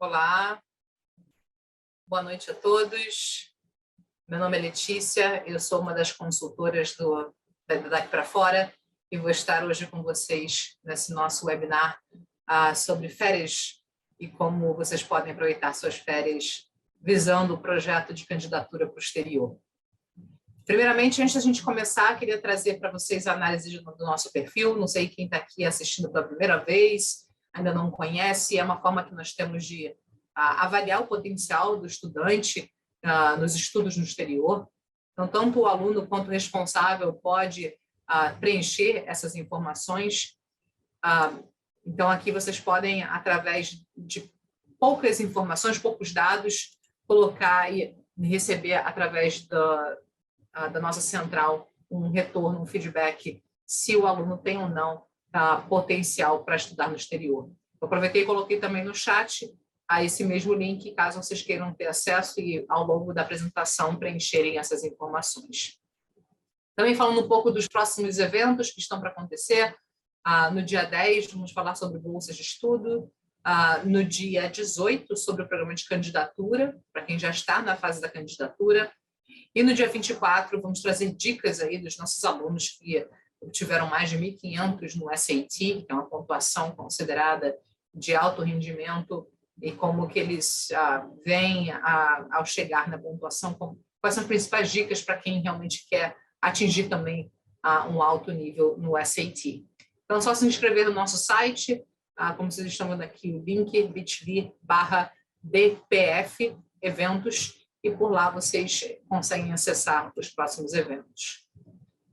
Olá, boa noite a todos. Meu nome é Letícia, eu sou uma das consultoras Daqui para Fora e vou estar hoje com vocês nesse nosso webinar sobre férias e como vocês podem aproveitar suas férias visando o projeto de candidatura para o exterior. Primeiramente, antes da gente começar, queria trazer para vocês a análise do nosso perfil. Não sei quem está aqui assistindo pela primeira vez, ainda não conhece, é uma forma que nós temos de avaliar o potencial do estudante nos estudos no exterior. Então, tanto o aluno quanto o responsável pode preencher essas informações. Então, aqui vocês podem, através de poucas informações, poucos dados, colocar e receber através da nossa central um retorno, um feedback, se o aluno tem ou não potencial para estudar no exterior. Eu aproveitei e coloquei também no chat esse mesmo link, caso vocês queiram ter acesso e, ao longo da apresentação, preencherem essas informações. Também falando um pouco dos próximos eventos que estão para acontecer. No dia 10, vamos falar sobre bolsas de estudo. No dia 18, sobre o programa de candidatura, para quem já está na fase da candidatura. E no dia 24, vamos trazer dicas aí dos nossos alunos que obtiveram mais de 1.500 no SAT, que é uma pontuação considerada de alto rendimento, e como que eles veem ao chegar na pontuação, quais são as principais dicas para quem realmente quer atingir também um alto nível no SAT. Então, é só se inscrever no nosso site, como vocês estão vendo aqui, o link bit.ly/DPF eventos, e por lá vocês conseguem acessar os próximos eventos.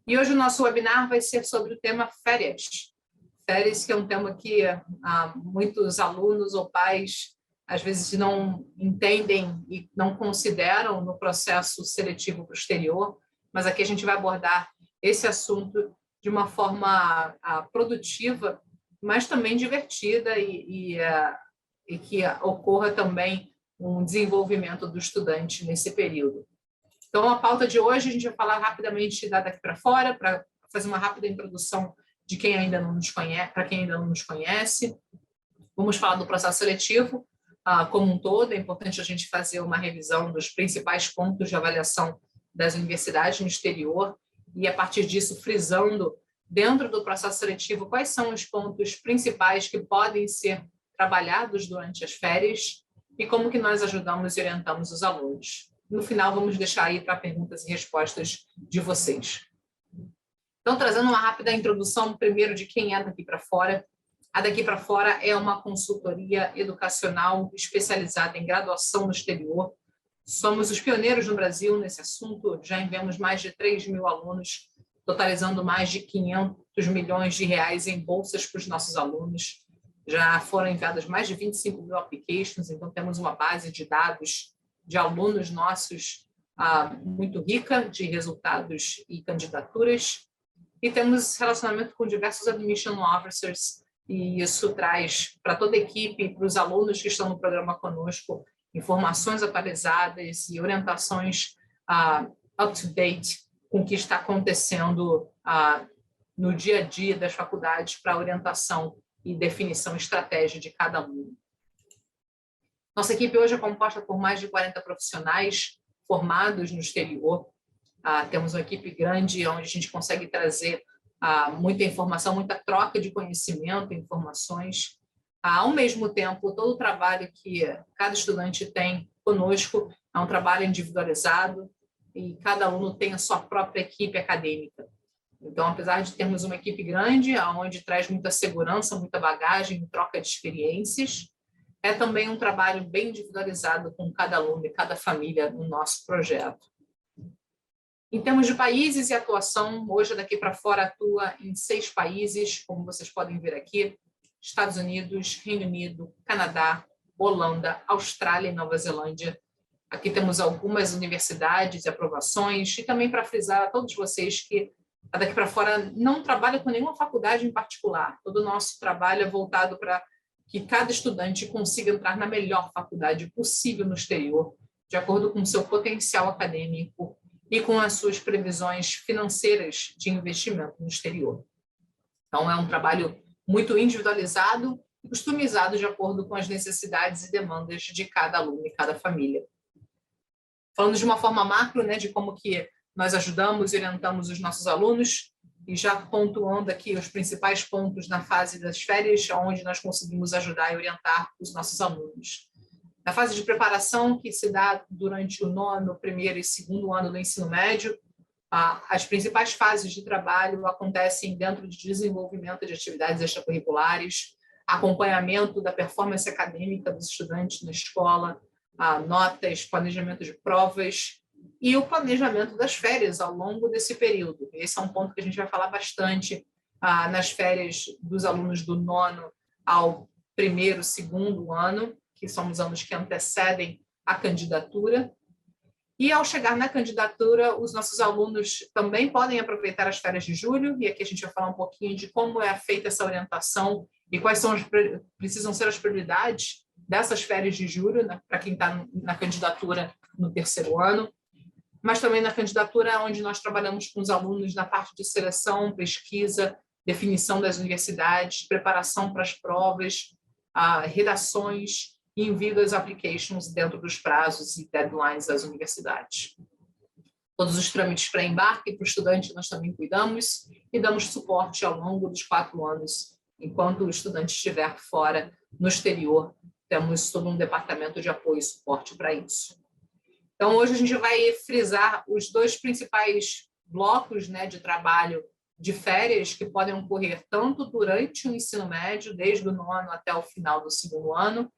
E hoje o nosso webinar vai ser sobre o tema férias. Férias, que é um tema que muitos alunos ou pais às vezes não entendem e não consideram no processo seletivo para o exterior, mas aqui a gente vai abordar esse assunto de uma forma produtiva, mas também divertida e que ocorra também um desenvolvimento do estudante nesse período. Então, a pauta de hoje, a gente vai falar rapidamente da Daqui para Fora, para fazer uma rápida introdução de quem ainda não nos conhece, para quem ainda não nos conhece. Vamos falar do processo seletivo como um todo. É importante a gente fazer uma revisão dos principais pontos de avaliação das universidades no exterior e, a partir disso, frisando dentro do processo seletivo quais são os pontos principais que podem ser trabalhados durante as férias e como que nós ajudamos e orientamos os alunos. No final, vamos deixar aí para perguntas e respostas de vocês. Então, trazendo uma rápida introdução, primeiro, de quem é Daqui para Fora. A Daqui para Fora é uma consultoria educacional especializada em graduação no exterior. Somos os pioneiros no Brasil nesse assunto, já enviamos mais de 3.000 alunos, totalizando mais de 500 milhões de reais em bolsas para os nossos alunos. Já foram enviadas mais de 25.000 applications, então temos uma base de dados de alunos nossos muito rica de resultados e candidaturas. E temos relacionamento com diversos admission officers, e isso traz para toda a equipe e para os alunos que estão no programa conosco informações atualizadas e orientações up-to-date com o que está acontecendo no dia a dia das faculdades para orientação e definição estratégia de cada aluno. Nossa equipe hoje é composta por mais de 40 profissionais formados no exterior. Temos uma equipe grande onde a gente consegue trazer muita informação, muita troca de conhecimento, informações. Ao mesmo tempo, todo o trabalho que cada estudante tem conosco é um trabalho individualizado e cada aluno tem a sua própria equipe acadêmica. Então, apesar de termos uma equipe grande, onde traz muita segurança, muita bagagem, troca de experiências, é também um trabalho bem individualizado com cada aluno e cada família no nosso projeto. Em termos de países e atuação, hoje Daqui para Fora atua em 6 países, como vocês podem ver aqui: Estados Unidos, Reino Unido, Canadá, Holanda, Austrália e Nova Zelândia. Aqui temos algumas universidades e aprovações, e também para frisar a todos vocês que a Daqui para Fora não trabalha com nenhuma faculdade em particular. Todo o nosso trabalho é voltado para que cada estudante consiga entrar na melhor faculdade possível no exterior, de acordo com o seu potencial acadêmico e com as suas previsões financeiras de investimento no exterior. Então, é um trabalho muito individualizado e customizado de acordo com as necessidades e demandas de cada aluno e cada família. Falando de uma forma macro, né, de como que nós ajudamos e orientamos os nossos alunos, e já pontuando aqui os principais pontos na fase das férias, onde nós conseguimos ajudar e orientar os nossos alunos. Na fase de preparação, que se dá durante o 9º, 1º e 2º ano do ensino médio, as principais fases de trabalho acontecem dentro de desenvolvimento de atividades extracurriculares, acompanhamento da performance acadêmica dos estudantes na escola, notas, planejamento de provas e o planejamento das férias ao longo desse período. Esse é um ponto que a gente vai falar bastante nas férias dos alunos do 9º ao 1º, 2º ano, que são os anos que antecedem a candidatura. E, ao chegar na candidatura, os nossos alunos também podem aproveitar as férias de julho, e aqui a gente vai falar um pouquinho de como é feita essa orientação e quais são precisam ser as prioridades dessas férias de julho, né, para quem está na candidatura no 3º ano, mas também na candidatura onde nós trabalhamos com os alunos na parte de seleção, pesquisa, definição das universidades, preparação para as provas, redações, e envio das applications dentro dos prazos e deadlines das universidades. Todos os trâmites para embarque para o estudante nós também cuidamos e damos suporte ao longo dos 4 anos, enquanto o estudante estiver fora, no exterior, temos todo um departamento de apoio e suporte para isso. Então, hoje a gente vai frisar os 2 principais blocos, né, de trabalho de férias que podem ocorrer tanto durante o ensino médio, desde o 9º até o final do 2º ano,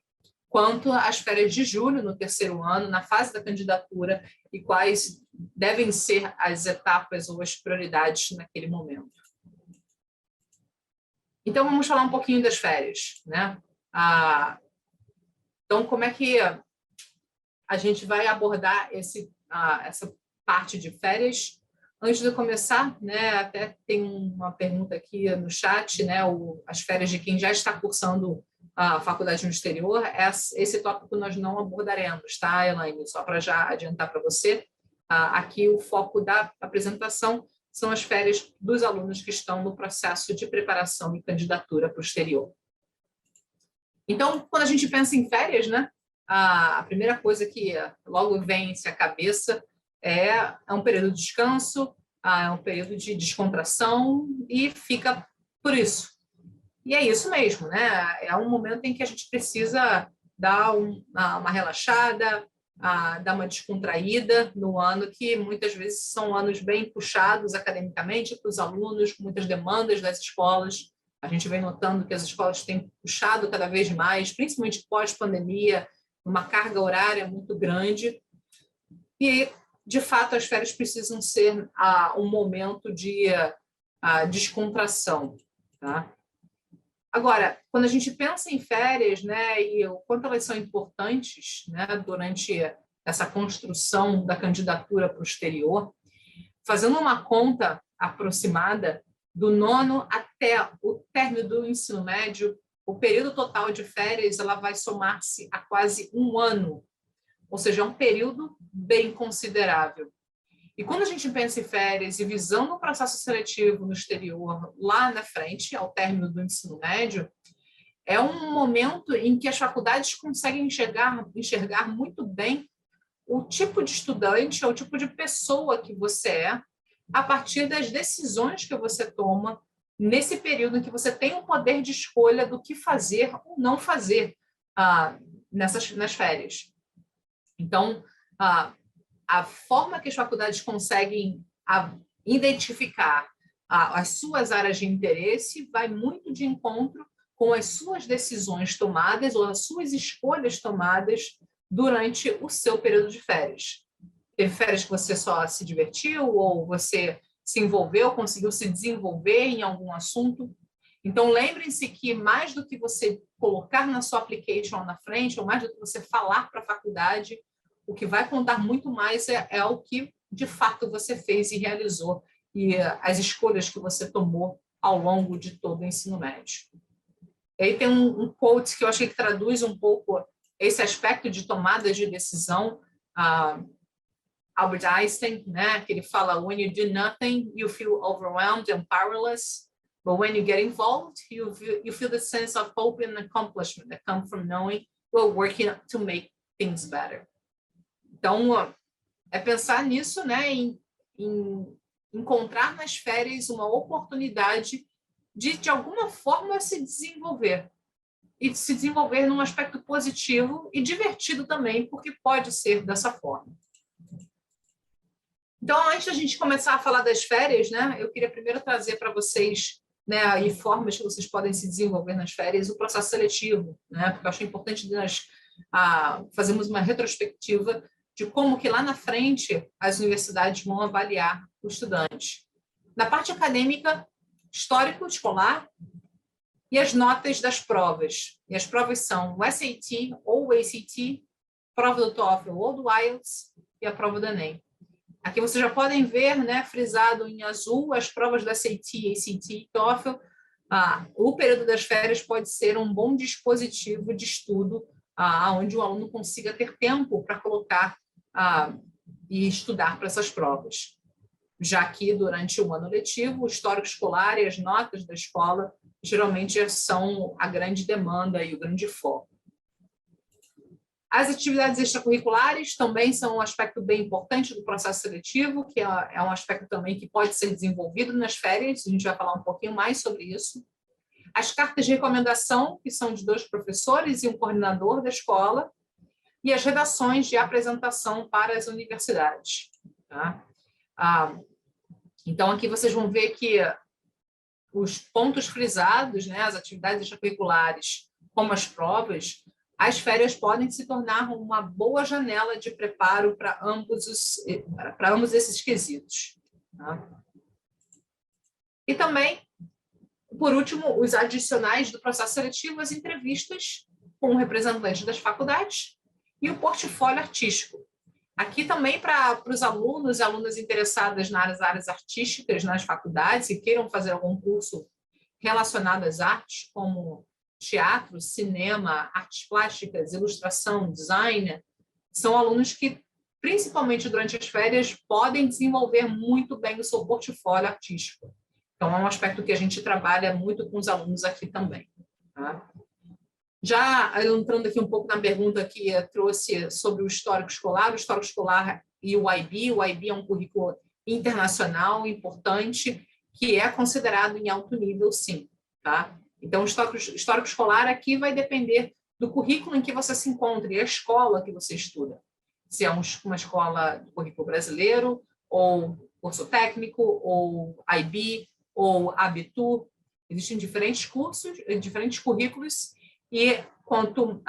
quanto às férias de julho, no 3º ano, na fase da candidatura, e quais devem ser as etapas ou as prioridades naquele momento. Então, vamos falar um pouquinho das férias, né? Então, como é que a gente vai abordar essa parte de férias? Antes de eu começar, né, até tem uma pergunta aqui no chat, né, as férias de quem já está cursando a faculdade no exterior, esse tópico nós não abordaremos, tá, Elaine? Só para já adiantar para você, aqui o foco da apresentação são as férias dos alunos que estão no processo de preparação e candidatura para o exterior. Então, quando a gente pensa em férias, né, a primeira coisa que logo vem-se à cabeça é um período de descanso, é um período de descontração e fica por isso. E é isso mesmo, né? É um momento em que a gente precisa dar uma relaxada, dar uma descontraída no ano, que muitas vezes são anos bem puxados academicamente para os alunos, com muitas demandas das escolas. A gente vem notando que as escolas têm puxado cada vez mais, principalmente pós-pandemia, uma carga horária muito grande. E, de fato, as férias precisam ser um momento de descontração, tá? Agora, quando a gente pensa em férias, né, e o quanto elas são importantes, né, durante essa construção da candidatura para o exterior, fazendo uma conta aproximada, do 9º até o término do ensino médio, o período total de férias ela vai somar-se a quase 1 ano, ou seja, é um período bem considerável. E quando a gente pensa em férias e visando o processo seletivo no exterior, lá na frente, ao término do ensino médio, é um momento em que as faculdades conseguem enxergar muito bem o tipo de estudante, ou o tipo de pessoa que você é, a partir das decisões que você toma nesse período em que você tem o poder de escolha do que fazer ou não fazer nas férias. Então, a forma que as faculdades conseguem identificar as suas áreas de interesse vai muito de encontro com as suas decisões tomadas ou as suas escolhas tomadas durante o seu período de férias. Teve férias que você só se divertiu ou você se envolveu, conseguiu se desenvolver em algum assunto. Então, lembrem-se que mais do que você colocar na sua application na frente, ou mais do que você falar para a faculdade, o que vai contar muito mais é o que, de fato, você fez e realizou e as escolhas que você tomou ao longo de todo o ensino médio. E aí tem um quote que eu achei que traduz um pouco esse aspecto de tomada de decisão, Albert Einstein, né, que ele fala: when you do nothing, you feel overwhelmed and powerless. But when you get involved, you feel the sense of hope and accomplishment that come from knowing we're working to make things better. Então, é pensar nisso, né, em encontrar nas férias uma oportunidade de alguma forma, se desenvolver. E se desenvolver num aspecto positivo e divertido também, porque pode ser dessa forma. Então, antes da gente começar a falar das férias, né, eu queria primeiro trazer para vocês, né, aí formas que vocês podem se desenvolver nas férias, o processo seletivo, né, porque eu acho importante nós fazermos uma retrospectiva de como que lá na frente as universidades vão avaliar o estudante. Na parte acadêmica, histórico escolar e as notas das provas. E as provas são o SAT ou o ACT, prova do TOEFL ou do IELTS e a prova do ENEM. Aqui vocês já podem ver, né, frisado em azul, as provas da SAT, ACT e TOEFL. O período das férias pode ser um bom dispositivo de estudo, onde o aluno consiga ter tempo para colocar e estudar para essas provas. Já que durante o ano letivo, o histórico escolar e as notas da escola geralmente são a grande demanda e o grande foco. As atividades extracurriculares também são um aspecto bem importante do processo seletivo, que é um aspecto também que pode ser desenvolvido nas férias, a gente vai falar um pouquinho mais sobre isso. As cartas de recomendação, que são de 2 professores e um coordenador da escola, e as redações de apresentação para as universidades. Tá? Então, aqui vocês vão ver que os pontos frisados, né, as atividades extracurriculares, como as provas, as férias podem se tornar uma boa janela de preparo para ambos esses quesitos. Tá? E também, por último, os adicionais do processo seletivo, as entrevistas com representantes das faculdades e o portfólio artístico. Aqui também para os alunos e alunas interessadas nas áreas artísticas, nas faculdades, e queiram fazer algum curso relacionado às artes, como teatro, cinema, artes plásticas, ilustração, design, são alunos que, principalmente durante as férias, podem desenvolver muito bem o seu portfólio artístico. Então, é um aspecto que a gente trabalha muito com os alunos aqui também. Tá? Já entrando aqui um pouco na pergunta que trouxe sobre o histórico escolar e o IB é um currículo internacional importante, que é considerado em alto nível, sim. Tá? Então, o histórico escolar aqui vai depender do currículo em que você se encontra e a escola que você estuda. Se é uma escola do currículo brasileiro, ou curso técnico, ou IB, ou Abitur. Existem diferentes cursos, diferentes currículos, e quanto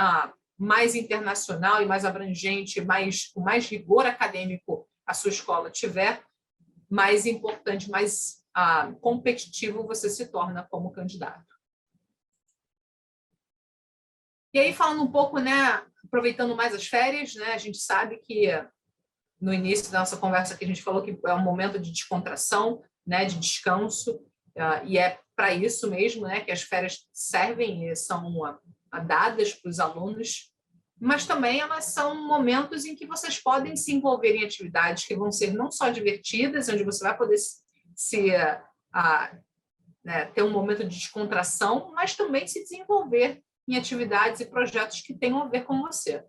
mais internacional e mais abrangente, com mais rigor acadêmico a sua escola tiver, mais importante, mais competitivo você se torna como candidato. E aí, falando um pouco, né, aproveitando mais as férias, né, a gente sabe que no início da nossa conversa que a gente falou que é um momento de descontração, né, de descanso, e é para isso mesmo, né, que as férias servem e são dadas para os alunos, mas também elas são momentos em que vocês podem se envolver em atividades que vão ser não só divertidas, onde você vai poder ter um momento de descontração, mas também se desenvolver em atividades e projetos que tenham a ver com você.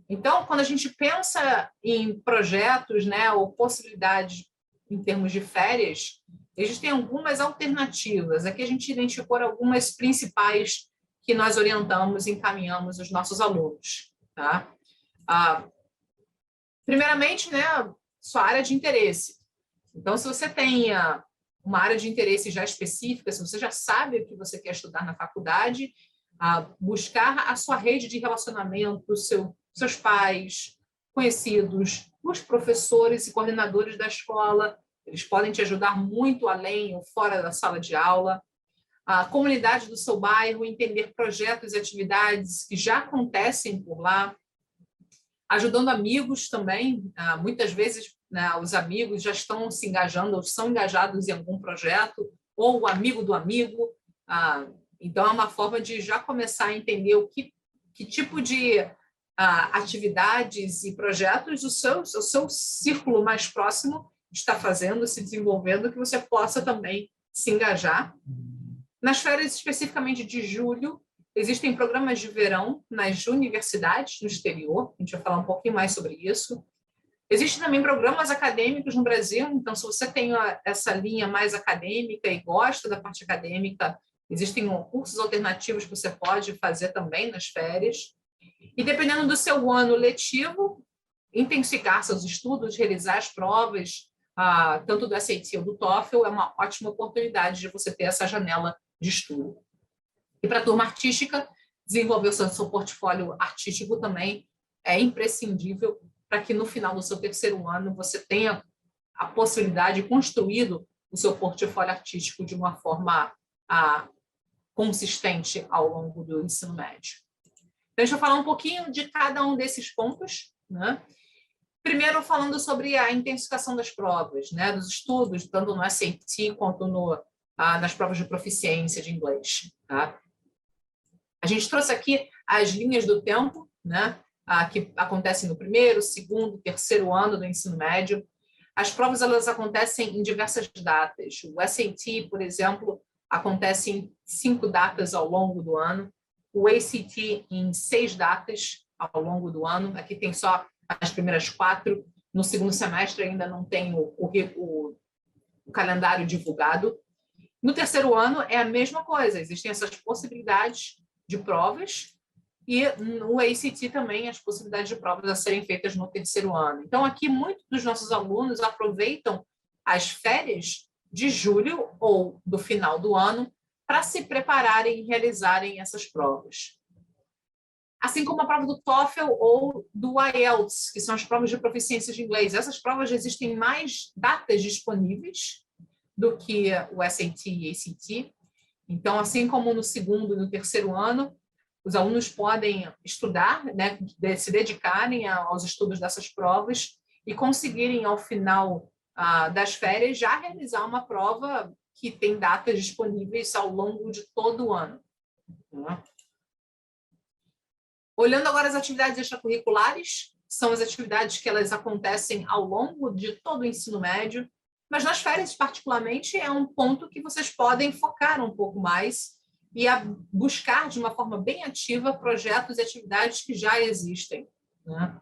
Então, quando a gente pensa em projetos, né, ou possibilidades em termos de férias, existem algumas alternativas. Aqui a gente identificou algumas principais que nós orientamos e encaminhamos os nossos alunos. Tá? Primeiramente, né, sua área de interesse. Então, se você tem uma área de interesse já específica, se você já sabe o que você quer estudar na faculdade, buscar a sua rede de relacionamento, seus pais, conhecidos, os professores e coordenadores da escola, eles podem te ajudar muito além ou fora da sala de aula. A comunidade do seu bairro, entender projetos e atividades que já acontecem por lá. Ajudando amigos também, muitas vezes, né, os amigos já estão se engajando ou são engajados em algum projeto, ou o amigo do amigo. Então, é uma forma de já começar a entender que tipo de atividades e projetos o seu círculo mais próximo está fazendo, se desenvolvendo, que você possa também se engajar. Nas férias, especificamente de julho, existem programas de verão nas universidades no exterior. A gente vai falar um pouquinho mais sobre isso. Existem também programas acadêmicos no Brasil. Então, se você tem essa linha mais acadêmica e gosta da parte acadêmica, existem cursos alternativos que você pode fazer também nas férias. E dependendo do seu ano letivo, intensificar seus estudos, realizar as provas, tanto do SAT ou do TOEFL, é uma ótima oportunidade de você ter essa janela de estudo. E para a turma artística, desenvolver o seu portfólio artístico também é imprescindível para que no final do seu terceiro ano você tenha a possibilidade de construído o seu portfólio artístico de uma forma consistente ao longo do ensino médio. Então, deixa eu falar um pouquinho de cada um desses pontos, né? Primeiro, falando sobre a intensificação das provas, né? Dos estudos, tanto no SAT quanto nas provas de proficiência de inglês. Tá? A gente trouxe aqui as linhas do tempo, né? Que acontecem no primeiro, segundo, terceiro ano do ensino médio. As provas elas acontecem em diversas datas. O SAT, por exemplo, acontece em 5 datas ao longo do ano. O ACT em 6 datas ao longo do ano. Aqui tem só as primeiras 4. No segundo semestre ainda não tem o calendário divulgado. No terceiro ano é a mesma coisa. Existem essas possibilidades de provas. E no ACT também as possibilidades de provas a serem feitas no terceiro ano. Então, aqui, muitos dos nossos alunos aproveitam as férias de julho ou do final do ano para se prepararem e realizarem essas provas. Assim como a prova do TOEFL ou do IELTS, que são as provas de proficiência de inglês. Essas provas existem mais datas disponíveis do que o SAT e ACT. Então, assim como no segundo e no terceiro ano, os alunos podem estudar, né, se dedicarem aos estudos dessas provas e conseguirem, ao final das férias, já realizar uma prova que tem datas disponíveis ao longo de todo o ano. Né? Olhando agora as atividades extracurriculares, são as atividades que elas acontecem ao longo de todo o ensino médio, mas nas férias, particularmente, é um ponto que vocês podem focar um pouco mais e buscar de uma forma bem ativa projetos e atividades que já existem. Né?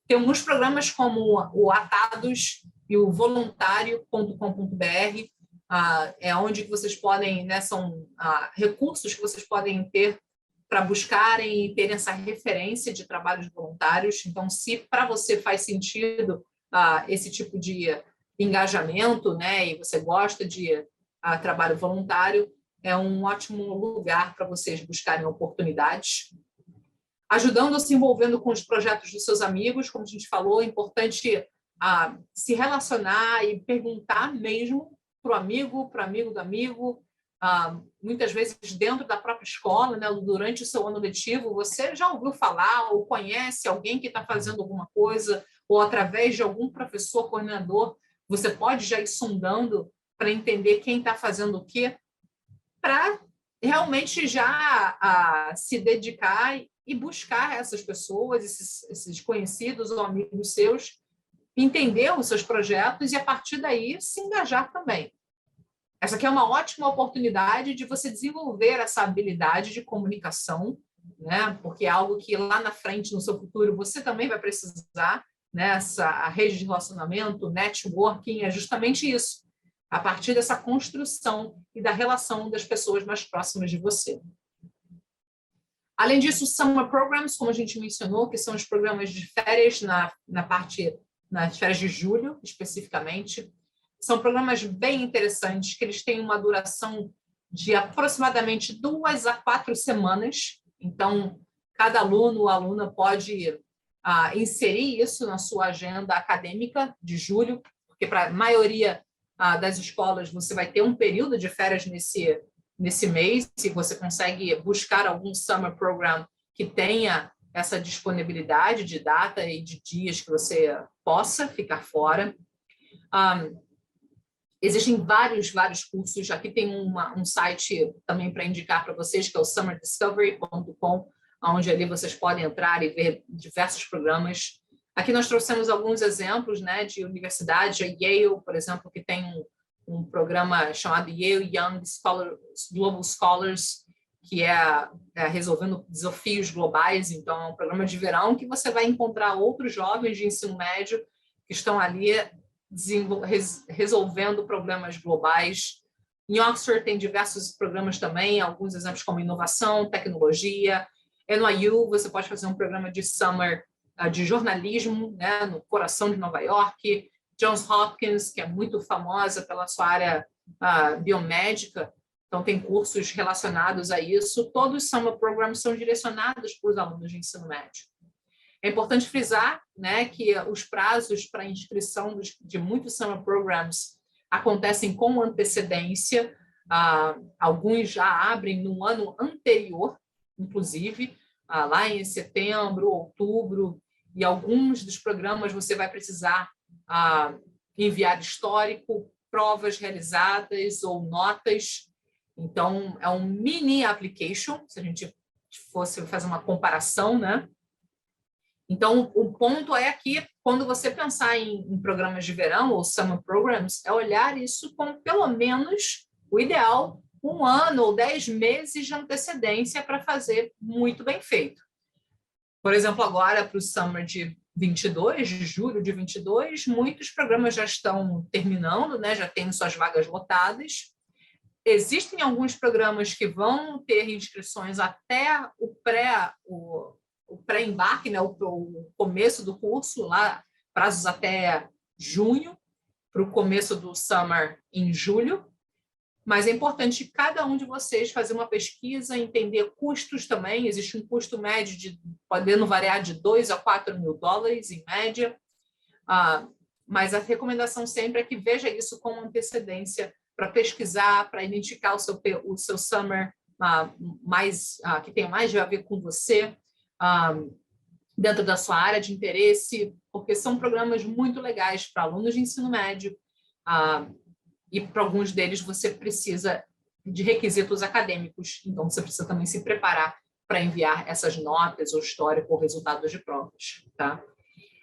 Tem alguns programas como o Atados e o voluntário.com.br, é onde vocês podem, né, são recursos que vocês podem ter para buscarem e terem essa referência de trabalhos voluntários. Então, se para você faz sentido esse tipo de engajamento, né, e você gosta de trabalho voluntário, é um ótimo lugar para vocês buscarem oportunidades. Ajudando, se envolvendo com os projetos dos seus amigos, como a gente falou, é importante se relacionar e perguntar mesmo para o amigo do amigo, muitas vezes dentro da própria escola, né, durante o seu ano letivo, você já ouviu falar ou conhece alguém que está fazendo alguma coisa, ou através de algum professor, coordenador, você pode já ir sondando para entender quem está fazendo o quê, para realmente já se dedicar e buscar essas pessoas, esses conhecidos ou amigos seus, entender os seus projetos e, a partir daí, se engajar também. Essa aqui é uma ótima oportunidade de você desenvolver essa habilidade de comunicação, né? Porque é algo que lá na frente, no seu futuro, você também vai precisar, né? A rede de relacionamento, networking, é justamente isso. A partir dessa construção e da relação das pessoas mais próximas de você. Além disso, Summer Programs, como a gente mencionou, que são os programas de férias nas férias de julho, especificamente. São programas bem interessantes, que eles têm uma duração de aproximadamente 2 a 4 semanas. Então, cada aluno ou aluna pode inserir isso na sua agenda acadêmica de julho, porque para a maioria das escolas você vai ter um período de férias nesse mês, se você consegue buscar algum summer program que tenha essa disponibilidade de data e de dias que você possa ficar fora. Existem vários cursos. Aqui tem um site também para indicar para vocês, que é o summerdiscovery.com, onde ali vocês podem entrar e ver diversos programas. Aqui nós trouxemos alguns exemplos, né, de universidades, a Yale, por exemplo, que tem um programa chamado Yale Young Global Scholars, que é resolvendo desafios globais. Então, é um programa de verão que você vai encontrar outros jovens de ensino médio que estão ali resolvendo problemas globais. Em Oxford tem diversos programas também, alguns exemplos como inovação, tecnologia. NYU, você pode fazer um programa de summer de jornalismo, né, no coração de Nova York. Johns Hopkins, que é muito famosa pela sua área biomédica, então tem cursos relacionados a isso. Todos os summer programs são direcionados para os alunos de ensino médio. É importante frisar, né, que os prazos para inscrição de muitos summer programs acontecem com antecedência. Alguns já abrem no ano anterior, inclusive, lá em setembro, outubro, e alguns dos programas você vai precisar enviar histórico, provas realizadas ou notas. Então, é um mini application, se a gente fosse fazer uma comparação, né? Então, o ponto é que, quando você pensar em programas de verão ou summer programs, é olhar isso com, pelo menos, o ideal, 1 ano ou 10 meses de antecedência para fazer muito bem feito. Por exemplo, agora, para o summer de 22, de julho de 22, muitos programas já estão terminando, né? Já têm suas vagas lotadas. Existem alguns programas que vão ter inscrições até o pré-embarque, né? O começo do curso, lá, prazos até junho, para o começo do summer em julho. Mas é importante cada um de vocês fazer uma pesquisa, entender custos também. Existe um custo médio podendo variar de 2 a 4 mil dólares em média. Mas a recomendação sempre é que veja isso com antecedência para pesquisar, para identificar o seu summer que tem mais a ver com você, dentro da sua área de interesse, porque são programas muito legais para alunos de ensino médio. E para alguns deles você precisa de requisitos acadêmicos, então você precisa também se preparar para enviar essas notas ou histórico ou resultados de provas, tá?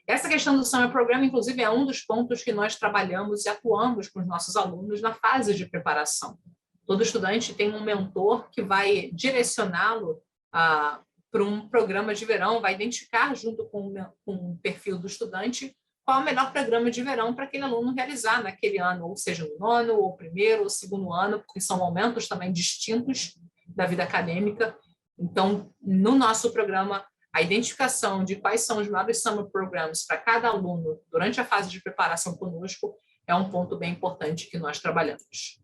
Essa questão do Summer Program, inclusive, é um dos pontos que nós trabalhamos e atuamos com os nossos alunos na fase de preparação. Todo estudante tem um mentor que vai direcioná-lo para um programa de verão, vai identificar junto com o perfil do estudante qual é o melhor programa de verão para aquele aluno realizar naquele ano, ou seja, no 9º, ou 1º, ou 2º ano, porque são momentos também distintos da vida acadêmica. Então, no nosso programa, a identificação de quais são os melhores summer programs para cada aluno durante a fase de preparação conosco é um ponto bem importante que nós trabalhamos.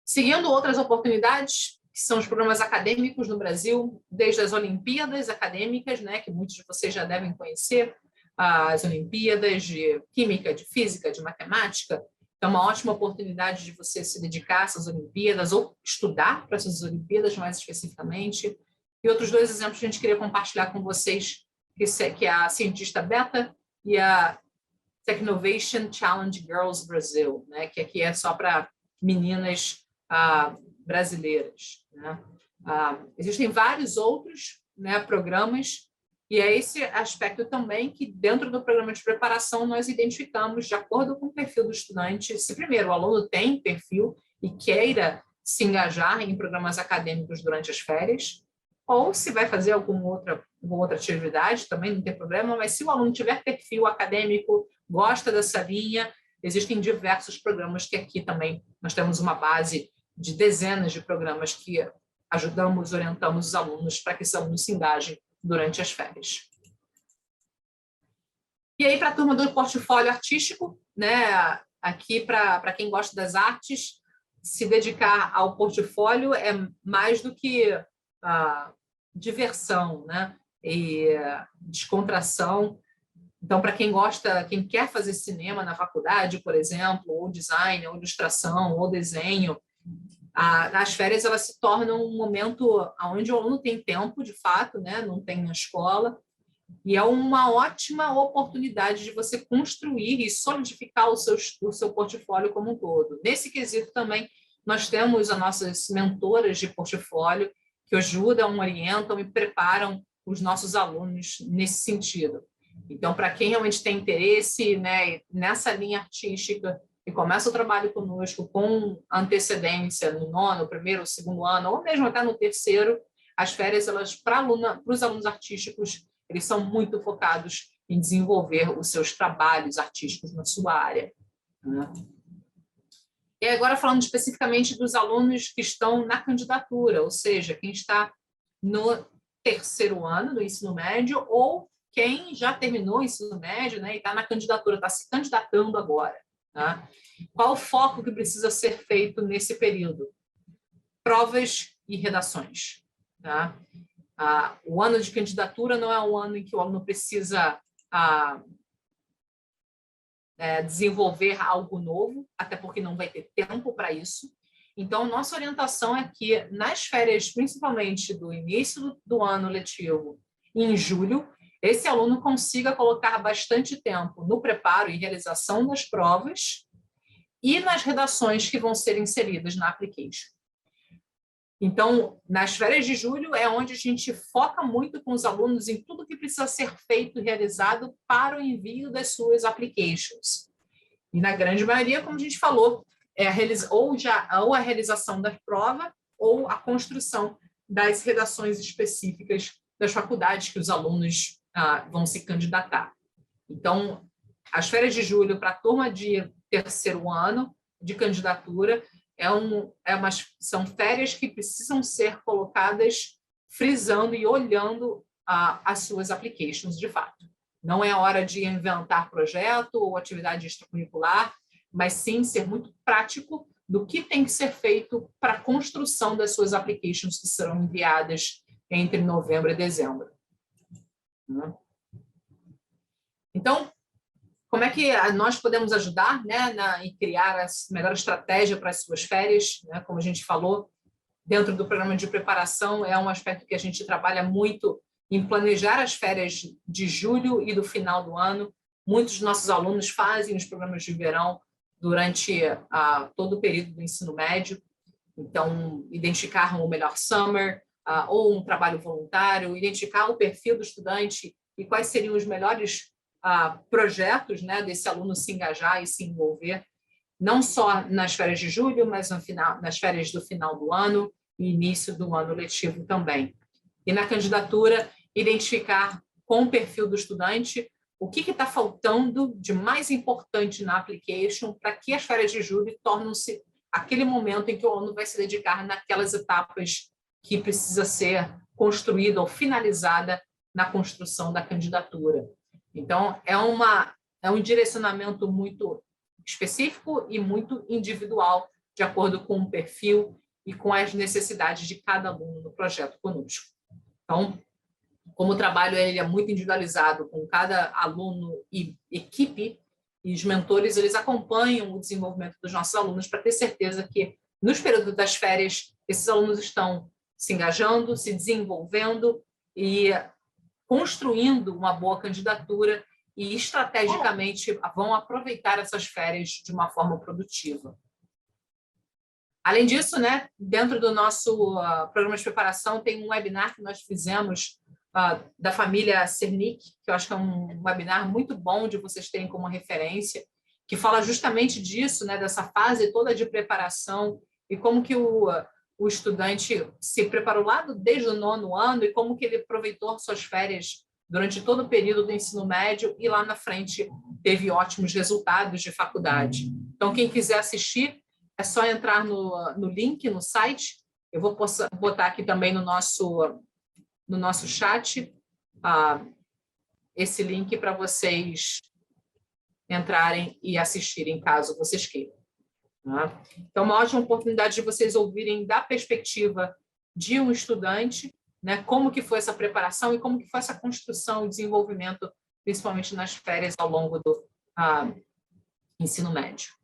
Seguindo outras oportunidades, que são os programas acadêmicos no Brasil, desde as Olimpíadas Acadêmicas, né, que muitos de vocês já devem conhecer, as Olimpíadas de Química, de Física, de Matemática. É uma ótima oportunidade de você se dedicar a essas Olimpíadas ou estudar para essas Olimpíadas mais especificamente. E outros 2 exemplos que a gente queria compartilhar com vocês, que é a Cientista Beta e a Technovation Challenge Girls Brasil, né, que aqui é só para meninas brasileiras, né? Existem vários outros, né, programas. E é esse aspecto também que, dentro do programa de preparação, nós identificamos, de acordo com o perfil do estudante, se primeiro o aluno tem perfil e queira se engajar em programas acadêmicos durante as férias, ou se vai fazer alguma outra atividade, também não tem problema, mas se o aluno tiver perfil acadêmico, gosta dessa linha, existem diversos programas que aqui também nós temos uma base de dezenas de programas que ajudamos, orientamos os alunos para que os alunos se engajem durante as férias. E aí, para a turma do portfólio artístico, né, aqui para quem gosta das artes, se dedicar ao portfólio é mais do que diversão, né, e descontração. Então, para quem gosta, quem quer fazer cinema na faculdade, por exemplo, ou design, ou ilustração, ou desenho, as férias elas se tornam um momento onde o aluno tem tempo, de fato, né? Não tem na escola, e é uma ótima oportunidade de você construir e solidificar o seu portfólio como um todo. Nesse quesito também, nós temos as nossas mentoras de portfólio que ajudam, orientam e preparam os nossos alunos nesse sentido. Então, para quem realmente tem interesse, né, nessa linha artística, e começa o trabalho conosco com antecedência no nono, primeiro, segundo ano, ou mesmo até no terceiro, as férias, elas, para os alunos artísticos, eles são muito focados em desenvolver os seus trabalhos artísticos na sua área, né? E agora falando especificamente dos alunos que estão na candidatura, ou seja, quem está no terceiro ano do ensino médio ou quem já terminou o ensino médio, né, e está na candidatura, está se candidatando agora, tá? Qual o foco que precisa ser feito nesse período? Provas e redações, tá? O ano de candidatura não é um ano em que o aluno precisa desenvolver algo novo, até porque não vai ter tempo para isso. Então, nossa orientação é que nas férias, principalmente do início do ano letivo, em julho, esse aluno consiga colocar bastante tempo no preparo e realização das provas e nas redações que vão ser inseridas na application. Então, nas férias de julho é onde a gente foca muito com os alunos em tudo que precisa ser feito e realizado para o envio das suas applications. E na grande maioria, como a gente falou, ou a realização da prova ou a construção das redações específicas das faculdades que os alunos vão se candidatar. Então, as férias de julho para a turma de terceiro ano de candidatura são férias que precisam ser colocadas frisando e olhando as suas applications de fato. Não é hora de inventar projeto ou atividade extracurricular, mas sim ser muito prático do que tem que ser feito para a construção das suas applications que serão enviadas entre novembro e dezembro. Então, como é que nós podemos ajudar, né, em criar a melhor estratégia para as suas férias? Né? Como a gente falou, dentro do programa de preparação, é um aspecto que a gente trabalha muito em planejar as férias de julho e do final do ano. Muitos dos nossos alunos fazem os programas de verão durante todo o período do ensino médio. Então, identificar o melhor summer ou um trabalho voluntário, identificar o perfil do estudante e quais seriam os melhores projetos, né, desse aluno se engajar e se envolver, não só nas férias de julho, mas nas férias do final do ano e início do ano letivo também. E na candidatura, identificar com o perfil do estudante o que está faltando de mais importante na application para que as férias de julho tornem-se aquele momento em que o aluno vai se dedicar naquelas etapas que precisa ser construída ou finalizada na construção da candidatura. Então, é um direcionamento muito específico e muito individual, de acordo com o perfil e com as necessidades de cada aluno no projeto conosco. Então, como o trabalho é muito individualizado com cada aluno e equipe, e os mentores eles acompanham o desenvolvimento dos nossos alunos para ter certeza que, nos períodos das férias, esses alunos estão se engajando, se desenvolvendo e construindo uma boa candidatura e, estrategicamente, vão aproveitar essas férias de uma forma produtiva. Além disso, né, dentro do nosso programa de preparação, tem um webinar que nós fizemos da família Cernic, que eu acho que é um webinar muito bom de vocês terem como referência, que fala justamente disso, né, dessa fase toda de preparação e como que o estudante se preparou lá desde o nono ano e como que ele aproveitou suas férias durante todo o período do ensino médio e lá na frente teve ótimos resultados de faculdade. Então, quem quiser assistir, é só entrar no link, no site. Eu vou botar aqui também no nosso chat esse link para vocês entrarem e assistirem, caso vocês queiram. Então, uma ótima oportunidade de vocês ouvirem da perspectiva de um estudante, né, como que foi essa preparação e como que foi essa construção e desenvolvimento, principalmente nas férias ao longo do ensino médio.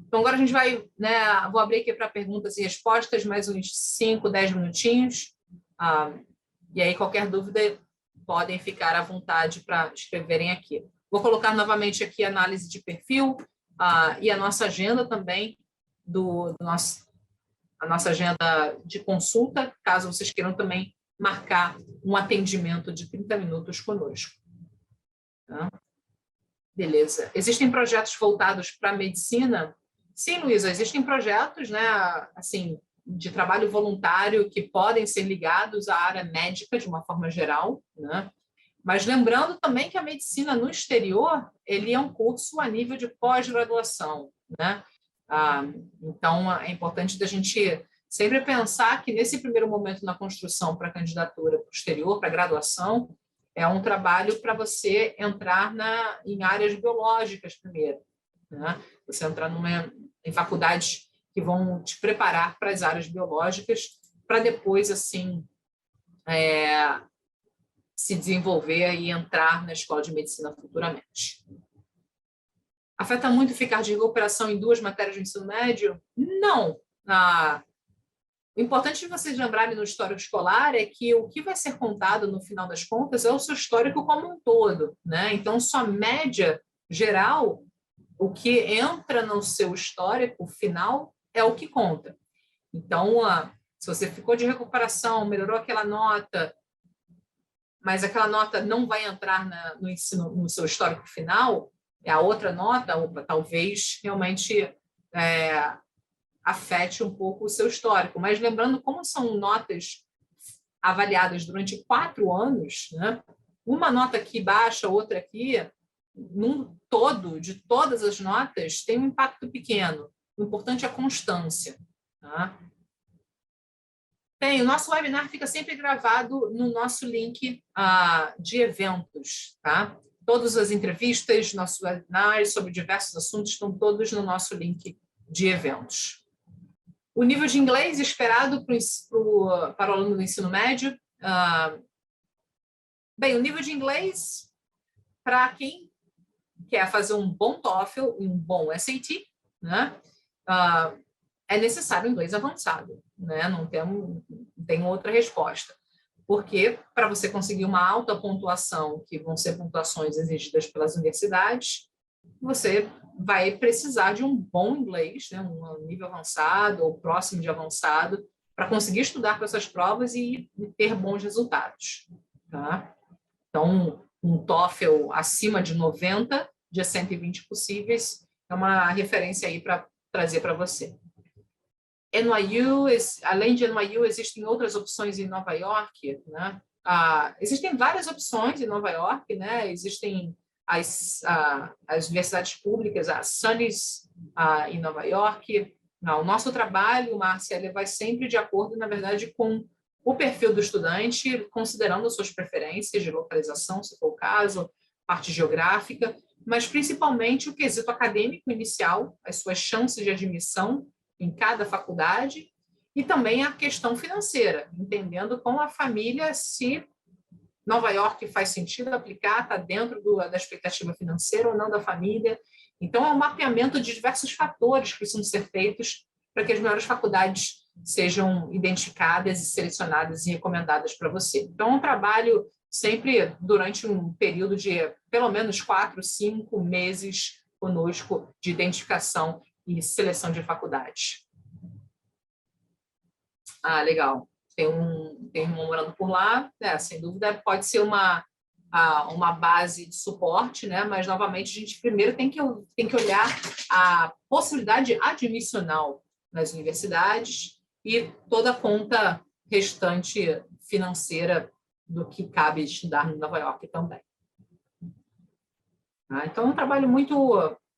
Então, agora a gente vai, né, vou abrir aqui para perguntas e respostas, mais uns 5, 10 minutinhos. E aí, qualquer dúvida, podem ficar à vontade para escreverem aqui. Vou colocar novamente aqui a análise de perfil e a nossa agenda também, a nossa agenda de consulta, caso vocês queiram também marcar um atendimento de 30 minutos conosco. Tá? Beleza. Existem projetos voltados para a medicina? Sim, Luísa, existem projetos, né, assim, de trabalho voluntário que podem ser ligados à área médica de uma forma geral, né? Mas lembrando também que a medicina no exterior, ele é um curso a nível de pós-graduação, né? Então, é importante da gente sempre pensar que nesse primeiro momento na construção para a candidatura para o exterior, para a graduação, é um trabalho para você entrar em áreas biológicas primeiro, né? Você entrar em faculdades que vão te preparar para as áreas biológicas, para depois, assim, se desenvolver e entrar na escola de medicina futuramente. Afeta muito ficar de recuperação em 2 matérias de ensino médio? Não. O importante de vocês lembrarem no histórico escolar é que o que vai ser contado no final das contas é o seu histórico como um todo, né? Então, sua média geral, o que entra no seu histórico final é o que conta. Então, se você ficou de recuperação, melhorou aquela nota, mas aquela nota não vai entrar no ensino, no seu histórico final, é a outra nota, talvez realmente afete um pouco o seu histórico. Mas lembrando, como são notas avaliadas durante 4 anos, né? Uma nota aqui baixa, outra aqui, num todo, de todas as notas, tem um impacto pequeno. O importante é a constância. Tá? O nosso webinar fica sempre gravado no nosso link de eventos. Tá? Todas as entrevistas, nossos webinars sobre diversos assuntos estão todos no nosso link de eventos. O nível de inglês esperado para o aluno do ensino médio. Bem, o nível de inglês, para quem quer fazer um bom TOEFL e um bom SAT, né, é necessário inglês avançado. Né? Não tem outra resposta. Porque, para você conseguir uma alta pontuação, que vão ser pontuações exigidas pelas universidades, você vai precisar de um bom inglês, né? Um nível avançado ou próximo de avançado, para conseguir estudar para essas provas e ter bons resultados. Tá? Então, um TOEFL acima de 90, de 120 possíveis, é uma referência aí para trazer para você. NYU, além de NYU, existem outras opções em Nova York, né? Existem várias opções em Nova York, né? Existem as universidades públicas, a SUNYs em Nova York. O nosso trabalho, Márcia, ele vai sempre de acordo, na verdade, com o perfil do estudante, considerando as suas preferências de localização, se for o caso, parte geográfica, mas principalmente o quesito acadêmico inicial, as suas chances de admissão em cada faculdade, e também a questão financeira, entendendo com a família se Nova York faz sentido aplicar, está dentro da expectativa financeira ou não da família. Então, é um mapeamento de diversos fatores que precisam ser feitos para que as melhores faculdades sejam identificadas e selecionadas e recomendadas para você. Então, é um trabalho sempre durante um período de pelo menos 4, 5 meses conosco de identificação e seleção de faculdades. Legal. Tem um morando por lá, né? Sem dúvida pode ser uma base de suporte, né? Mas, novamente, a gente primeiro tem que olhar a possibilidade admissional nas universidades e toda a conta restante financeira do que cabe estudar em Nova York também. Então, é um trabalho muito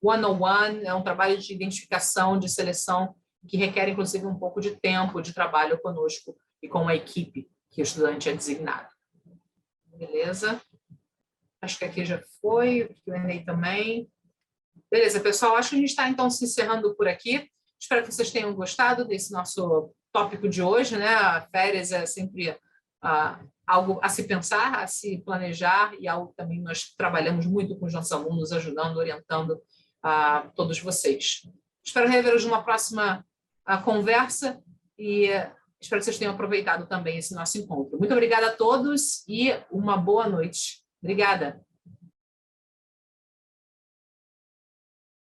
one-on-one, é um trabalho de identificação, de seleção, que requer, inclusive, um pouco de tempo de trabalho conosco e com a equipe que o estudante é designado. Beleza? Acho que aqui já foi, o Q&A também. Beleza, pessoal, acho que a gente está, então, se encerrando por aqui. Espero que vocês tenham gostado desse nosso tópico de hoje, né? A férias é sempre algo a se pensar, a se planejar, e algo que também nós trabalhamos muito com os nossos alunos, ajudando, orientando todos vocês. Espero rever-vos numa próxima conversa e espero que vocês tenham aproveitado também esse nosso encontro. Muito obrigada a todos e uma boa noite. Obrigada.